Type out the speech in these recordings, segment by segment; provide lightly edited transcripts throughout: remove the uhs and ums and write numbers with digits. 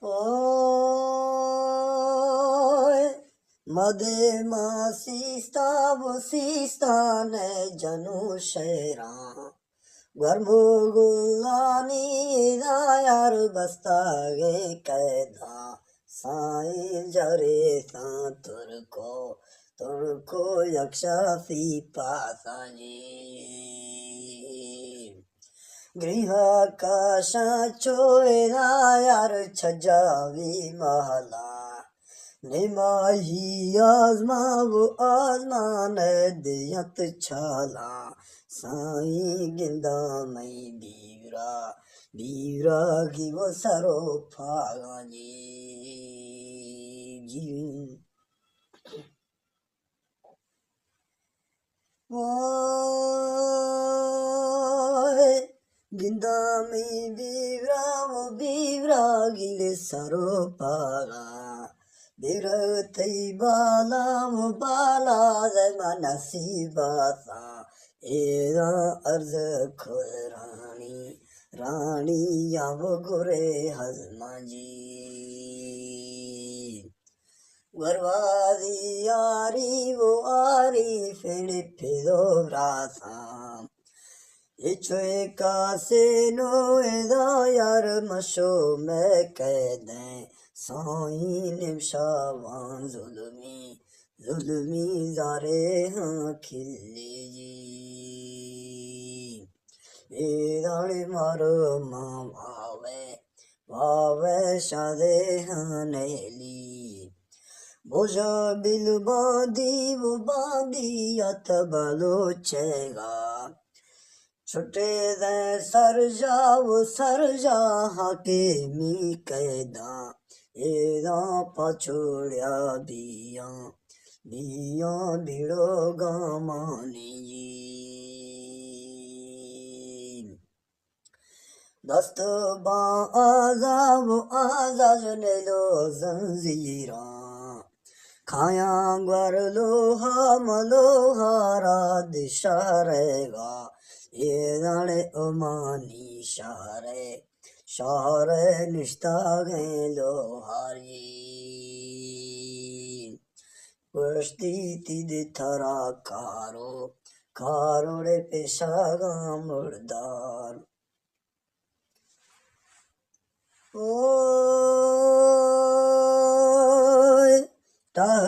ओय मदे सीस्ताने जनु शेरा गर्भुगुलानी दायार बस्तागे कैदा साई जरे सा तुरको यक्षा सी पासाजी गृह काशा चोरा यार छजावी महला निमाही आजमा वो आजमान दियत छाला साई गिंदा मई बीवरा की वो सरो फागा जी गिंदा में बीवरा गिले सरो पाला बिरतई बाला मनसी बासा एरा अर्ज खुद रानी या वो गुरे हजमा जी गरवादी यारी वो आरी फिरो रासा इच्छे का से नो एदा यार मशो में कैदे साई निमशावान जुल्मी जारे हाँ खिल्ली जी एदाड़े मारो माँ भावे शादे हाँ नेली बोझा बिल बांधी अत बलो चेगा छुटे दे सर जा हाके मी कैदा एदा पछोड़िया बिया भिड़ो गामानी जी दस्त आजा जने लो जंजीरा खाया ग्वर लोहारा दिशा रहेगा ये दाने ओमानी शारे निश्ता गए लोहारी पुष्टि तिद थरा कारोड़े पेशा गा मुर्दार टाह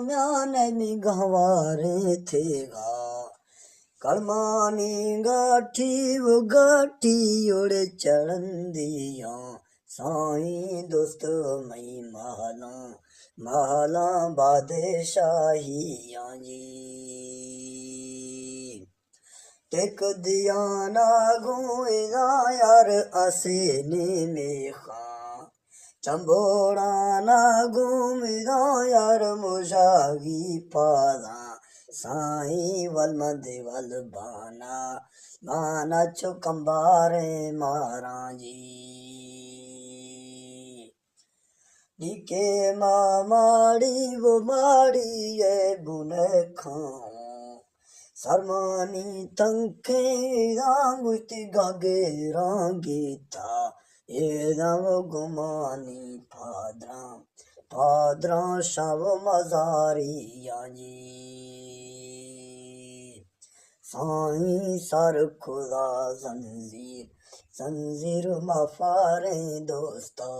म्याने में गंवारे थेगा कलमानी गाठी उड़े चढ़न दिया साई दोस्त मई महला बादशाहिया जी टेक दिया ना गोएदा यार असेने में खा चंबोड़ा ना घूमिदा यार मुझागी पादा साई वलमदे वल बाना चुकंबारे मारा जी निके माड़ी वो माड़ी ये बुने खाऊं सरमानी तंखे रांगुती गागे रांगीता एदा वो गुमानी पादरा शव मजारिया जी साई सर खुदा जंजीर मफारे दोस्ता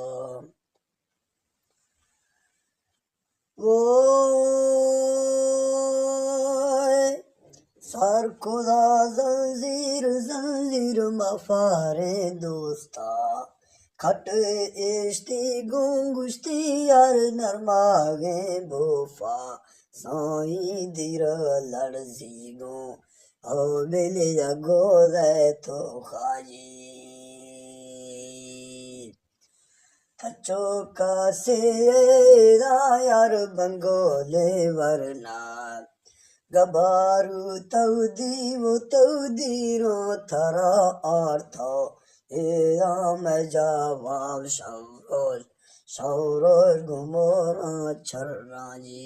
वो सर खुदा जंजीर मफारे दोस्ता खट एश्ती गुंगुश्ती यार नरमागे बोफा साई दिर लड़जी गो ओ बेले गो दे तो खाजी थचो का से यार बंगोले वरना गबारू तौदी रो थरा अर्थ एया मैं जवाब शौरोर घुमोरा छर्रा जी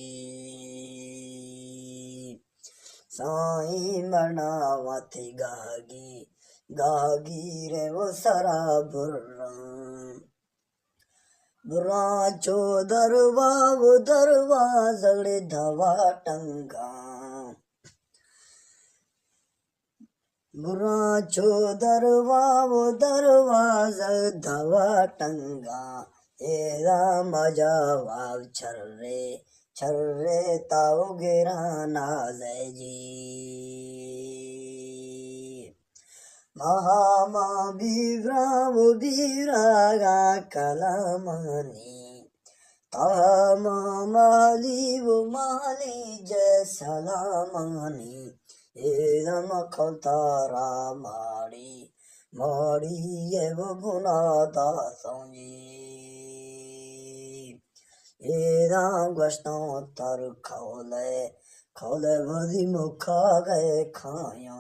साई मनावती गागी रे वो सरा बुर्रा बुरा चो दरवा वो दरवा झगड़े धवा टंगा बुरा चो दरवा वो दरवाजा धवा टंगा एरा मजा वाव छर्रे ताव गिरा नाज़ जी महामा बीवरा वो बीवरा कलमनी तामा माली वो माली जय सलामनी एदम खलतारा माड़ी ये वो बुनादा सोंजी एदा गश्तों तर खौले वधी मुखा गए खाया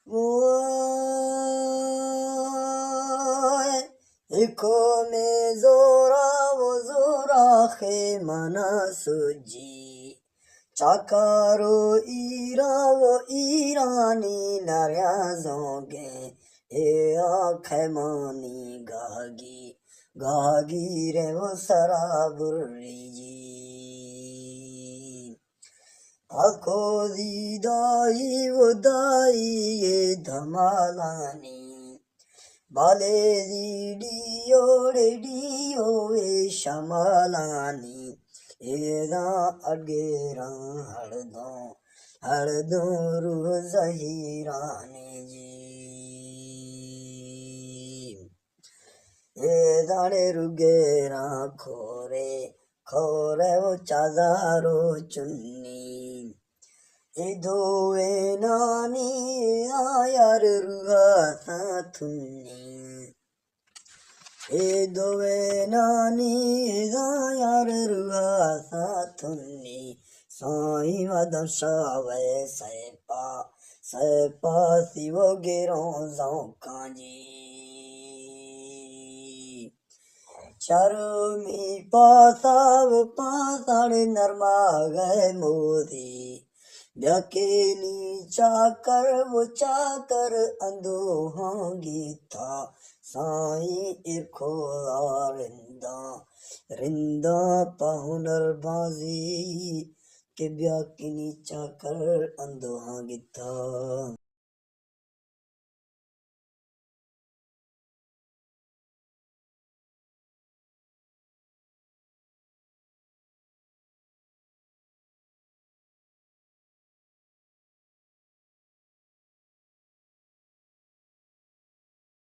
वो इको में जोरा वो जोरा खे मना सुजी चाकारो ईरा वो ईरानी नरिया जोगे ए आखे मानी गागी रे वो सरा बुर्री जी आखो दी दाई वो दाई ये धमालानी बाले दी डियो ए शमालानी एदा अगेरा हरदो रूह जहीरानी जी एदाड़े रुगेरा खोरे वो चादारो चुन्नी इधोए नानी आयर रुहा साथुन्नी इधोए नानी आयर रुहा साथुन्नी साई वदशावे सैपा सिवो गिरो जौका जी शर्मी पासाड़ नरमा गए मोदी यकीनी चाकर वो चाकर अंधो होंगी था साई इरखो रिंदा पाहुनर बाजी के ब्याकिनी चाकर अंधो होंगी था।